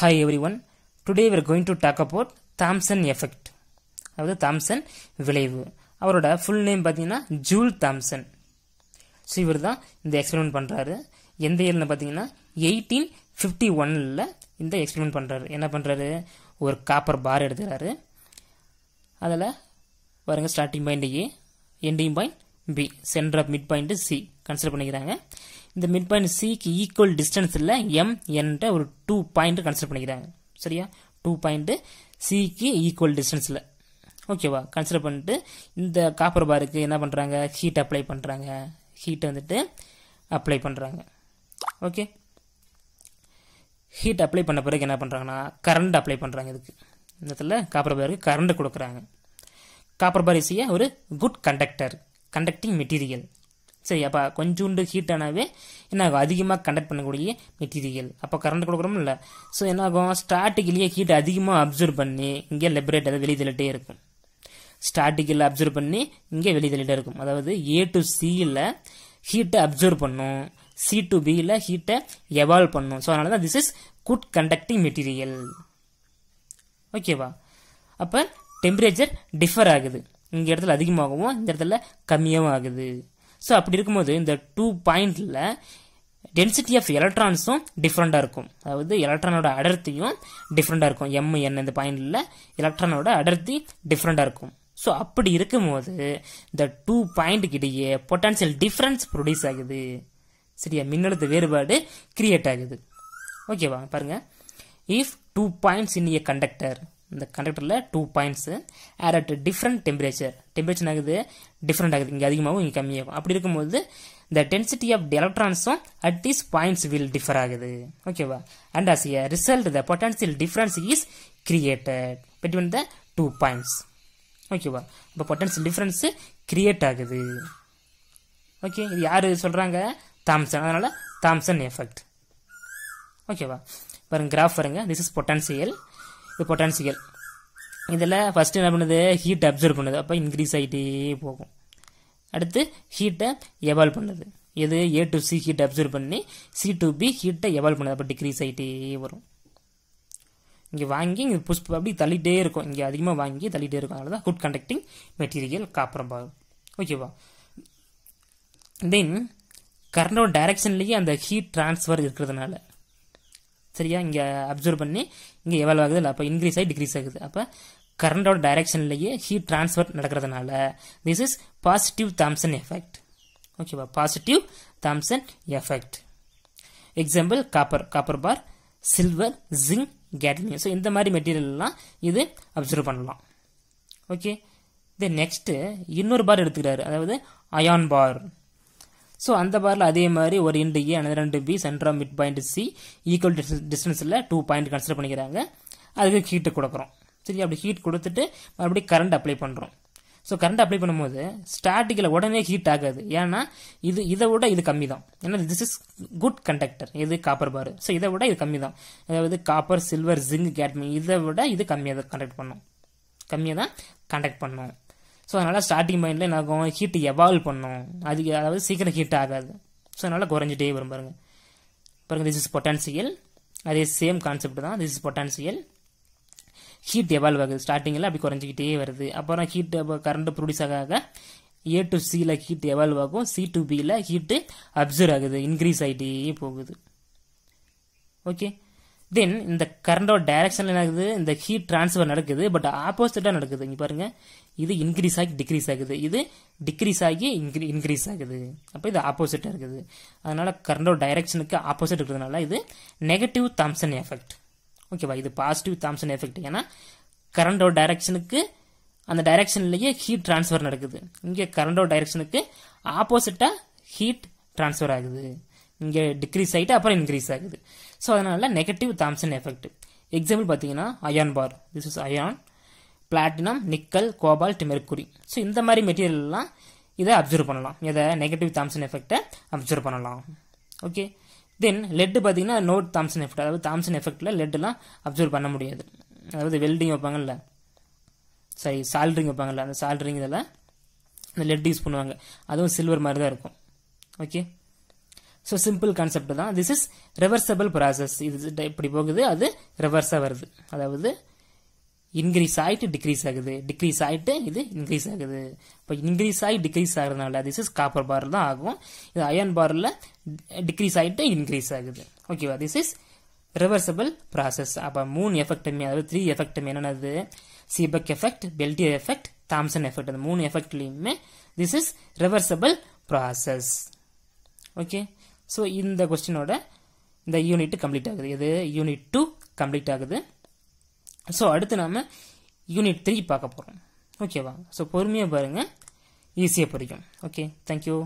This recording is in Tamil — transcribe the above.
Hi everyone. Today we are going to talk about Thomson effect. அதாவது தாம்சன் விளைவு. அவரோட ஃபுல் நேம் பார்த்தீங்கன்னா ஜூல் தாம்சன். ஸோ இவர் தான் இந்த எக்ஸ்பெரிமெண்ட் பண்ணுறாரு. எந்த இயர்னு பார்த்தீங்கன்னா 1851 இந்த எக்ஸ்பெரிமெண்ட் பண்ணுறாரு. என்ன பண்ணுறாரு, ஒரு காப்பர் பார் எடுத்துக்கிறாரு. அதில் பாருங்க, starting point A, ending point B, center of mid point C consider பண்ணிக்கிறாங்க. இந்த மிட் பாயிண்ட் சிக்கு ஈக்குவல் டிஸ்டன்ஸில் எம் என்ற ஒரு 2 பாயிண்ட் கன்சிடர் பண்ணிக்கிறாங்க. சரியா, 2 பாயிண்ட் சிக்கு ஈக்குவல் டிஸ்டன்ஸில். ஓகேவா, கன்சிடர் பண்ணிட்டு இந்த காப்பர் பாருக்கு என்ன பண்ணுறாங்க, ஹீட் அப்ளை பண்ணுறாங்க. ஹீட்டை வந்துட்டு அப்ளை பண்ணுறாங்க. ஓகே, ஹீட் அப்ளை பண்ண பிறகு என்ன பண்ணுறாங்கன்னா கரண்ட் அப்ளை பண்ணுறாங்க. இதுக்கு இந்த இடத்துல காப்பர் பாருக்கு கரண்ட் கொடுக்குறாங்க. காப்பர் பார் இஸ் ஒரு குட் கண்டக்டர், கண்டக்டிங் மெட்டீரியல். சரி, அப்போ கொஞ்சோண்டு ஹீட் ஆனாவே என்ன ஆகும், அதிகமாக கண்டக்ட் பண்ணக்கூடிய மெட்டீரியல். அப்போ கரண்ட் கொடுக்குறோம் இல்லை. ஸோ என்ன ஆகும், ஸ்டார்டிக்லேயே ஹீட் அதிகமாக அப்சர்வ் பண்ணி இங்கே லிபரேட் அதை வெளியே தள்ளிட்டே இருக்கும். ஸ்டார்டிக்கில் அப்சர்வ் பண்ணி இங்கே வெளியே தள்ளிட்டே இருக்கும். அதாவது ஏ டு சியில் ஹீட்டை அப்சர்வ் பண்ணும், சி டு பியில் ஹீட்டை எவால்வ் பண்ணும். ஸோ அதனால தான் this is good conducting material. ஓகேவா, அப்போ டெம்பரேச்சர் டிஃபர் ஆகுது. இங்கே இடத்துல அதிகமாகவும் இந்த இடத்துல கம்மியாகவும் ஆகுது. ஸோ அப்படி இருக்கும்போது இந்த 2 பாயிண்டில் டென்சிட்டி ஆஃப் எலக்ட்ரான்ஸும் டிஃப்ரெண்டாக இருக்கும். அதாவது எலக்ட்ரானோட அடர்த்தியும் டிஃப்ரெண்டாக இருக்கும். எம்என் இந்த பாயிண்டில் எலக்ட்ரானோட அடர்த்தி டிஃப்ரெண்டாக இருக்கும். ஸோ அப்படி இருக்கும்போது இந்த 2 பாயிண்ட்டுக்கு இடையே பொட்டன்சியல் டிஃப்ரென்ஸ் ப்ரொடியூஸ் ஆகுது. சரியா, மின்னழுத்த வேறுபாடு கிரியேட் ஆகுது. ஓகேவா, பாருங்க, if 2 points in a conductor, இந்த கண்டக்டரில் 2 points are at different temperature, temperature ஆகுது டிஃப்ரெண்ட் ஆகுது, இங்கே அதிகமாகவும் இங்கே கம்மியாகும். அப்படி இருக்கும்போது the density of the electrons at these points will differ ஆகுது. ஓகேவா, and as a result the potential difference is created between the 2 points. ஓகேவா, இப்போ potential difference கிரியேட் ஆகுது. ஓகே, இது யாரு சொல்றாங்க, தாம்சன். அதனால தாம்சன் எஃபெக்ட். ஓகேவா, பாருங்க கிராஃப் பாருங்க, திஸ் இஸ் பொட்டன்சியல், இது பொட்டன்சியல். இதில் ஃபர்ஸ்ட் என்ன பண்ணுது, ஹீட் அப்சர்வ் பண்ணுது, அப்போ இன்க்ரீஸ் ஆகிட்டே போகும். அடுத்து ஹீட்டை எவால்வ் பண்ணுது. எது, ஏ டு சி ஹீட்டை அப்சர்வ் பண்ணி சி டு பி ஹீட்டை எவால்வ் பண்ணுது. அப்போ டிக்ரீஸ் ஆகிட்டே வரும். இங்கே வாங்கி இங்கே புஷ் அப்படி தள்ளிட்டே இருக்கும், இங்கே அதிகமாக வாங்கி தள்ளிட்டே இருக்கும். அதனால தான் குட் கண்டக்டிங் மெட்டீரியல் காப்பர் பார். ஓகேவா, தென் கரண்டோட டைரக்ஷன்லேயே அந்த ஹீட் டிரான்ஸ்ஃபர் இருக்கிறதுனால, சரியா, இங்கே அப்சர்வ் பண்ணி இங்கே எவால்வ் ஆகுது இல்லை, அப்போ இன்க்ரீஸ் ஆகி டிக்ரீஸ் ஆகுது. அப்போ கரண்டோட டைரக்ஷன்லேயே ஹீட் டிரான்ஸ்ஃபர் நடக்கிறதுனால this is positive Thomson effect. ஓகேவா, positive Thomson effect. Example copper bar, silver, zinc, cadmium. So இந்த மாதிரி மெட்டீரியல்லாம் இது அப்சர்வ் பண்ணலாம். ஓகே, தென் நெக்ஸ்ட் இன்னொரு பார் எடுத்துக்கிறாரு, அதாவது அயான் பார். ஸோ அந்த பாரில் அதே மாதிரி ஒரு எண்டு ஏ, அந்த 2 B, center mid point C, equal டிஸ்டன்ஸில் 2 பாயிண்ட் கன்சிடர் பண்ணிக்கிறாங்க. அதுக்கு ஹீட்டு கொடுக்குறோம். சரி, அப்படி ஹீட் கொடுத்துட்டு மறுபடியும் கரண்ட் அப்ளை பண்ணுறோம். ஸோ கரண்ட் அப்ளை பண்ணும்போது ஸ்டார்டிங்கில் உடனே ஹீட் ஆகாது. ஏன்னா இதை விட இது கம்மி தான். ஏன்னா திஸ் இஸ் குட் கண்டக்டர், இது காப்பர் பார். ஸோ இதை விட இது கம்மி தான். அதாவது காப்பர், சில்வர், ஜிங்க், கேட்மியம் இதை விட இது கம்மியாக தான் கண்டக்ட் பண்ணும். ஸோ அதனால் ஸ்டார்டிங் பாயிண்டில் என்ன ஆகும், ஹீட் எவால்வ் பண்ணும். அதாவது சீக்கிரம் ஹீட் ஆகாது. ஸோ அதனால் குறைஞ்சிட்டே வரும். பாருங்க திஸ் இஸ் பொட்டன்சியல். அதே சேம் கான்செப்ட் தான், this is potential. Heat evolve ஆகுது, ஸ்டார்டிங்கில் அப்படி குறைஞ்சிக்கிட்டே வருது. அப்புறம் ஹீட் கரண்ட் ப்ரொடியூஸ் ஆக ஏ டு சியில் ஹீட் எவால்வ் ஆகும், சி டு பியில் ஹீட்டு அப்சர்வ் ஆகுது, இன்க்ரீஸ் ஆகிட்டே போகுது. ஓகே, தென் இந்த கரண்டோட டைரக்ஷனில் என்ன ஆகுது, இந்த ஹீட் டிரான்ஸ்ஃபர் நடக்குது, பட் ஆப்போசிட்டாக நடக்குது. இங்கே பாருங்க, இது இன்க்ரீஸ் ஆகி டிக்ரீஸ் ஆகுது, இது டிக்ரீஸ் ஆகி இன்க்ரீஸ் ஆகுது. அப்போ இது ஆப்போசிட்டாக இருக்குது. அதனால கரண்டோட டைரக்ஷனுக்கு ஆப்போசிட் இருக்கிறதுனால இது நெகட்டிவ் தாம்சன் எஃபெக்ட். ஓகேவா, இது பாசிட்டிவ் தாம்சன் எஃபெக்ட். ஏன்னா கரண்டோட டைரக்ஷனுக்கு அந்த டைரக்ஷன்லேயே ஹீட் டிரான்ஸ்ஃபர் நடக்குது. இங்கே கரண்டோட டைரக்ஷனுக்கு ஆப்போசிட்டாக ஹீட் டிரான்ஸ்ஃபர் ஆகுது. இங்கே டிக்ரீஸ் ஆகிட்டு அப்புறம் இன்க்ரீஸ் ஆகுது. ஸோ அதனால நெகட்டிவ் தாம்சன் எஃபெக்ட். எக்ஸாம்பிள் பார்த்தீங்கன்னா iron bar, this is iron, platinum, nickel, cobalt, mercury. So இந்த மாதிரி மெட்டீரியல்லாம் இதை அப்சர்வ் பண்ணலாம். இதை நெகட்டிவ் தாம்சன் எஃபெக்டை அப்சர்வ் பண்ணலாம். ஓகே, தென் லெட் பார்த்தீங்கன்னா நோ தாம்சன் எஃபெக்ட். அதாவது தாம்சன் எஃபெக்டில் லெட்டெல்லாம் அப்சர்வ் பண்ண முடியாது. அதாவது வெல்டிங் வைப்பாங்கல்ல, சரி சால்ட்ரிங் வைப்பாங்கல்ல, அந்த சால்ட்ரிங் இதெல்லாம் இந்த லெட் யூஸ் பண்ணுவாங்க. அதுவும் சில்வர் மாதிரி தான் இருக்கும். ஓகே, ஸோ சிம்பிள் கான்செப்ட் தான். This is reversible process. இது இப்படி போகுது, அது ரிவர்ஸாக வருது. அதாவது இன்க்ரீஸ் ஆகிட்டு டிக்ரீஸ் ஆகுது, டிக்ரீஸ் ஆகிட்டு இது இன்க்ரீஸ் ஆகுது. இப்போ இன்க்ரீஸ் ஆகி டிக்ரீஸ் ஆகுறதுனால திஸ் இஸ் காப்பர் பார் தான் ஆகும். இது அயன் பாரில் டிக்ரீஸ் ஆகிட்டு இன்க்ரீஸ் ஆகுது. ஓகேவா? This is reversible process. அப்போ 3 எஃபெக்ட்டுமே, அதாவது 3 எஃபெக்ட்டுமே என்னென்னது? Seebeck effect, Peltier effect, Thomson effect. அந்த 3 எஃபெக்ட்லையுமே this is reversible process. Okay, so இந்த கொஸ்டினோட இந்த யூனிட் கம்ப்ளீட் ஆகுது. இது யூனிட் 2 கம்ப்ளீட் ஆகுது. ஸோ அடுத்து நாம யூனிட் 3 பார்க்க போகிறோம். ஓகேவா? ஸோ பொறுமையாக பாருங்கள், ஈஸியாக புரியும். Okay, thank you.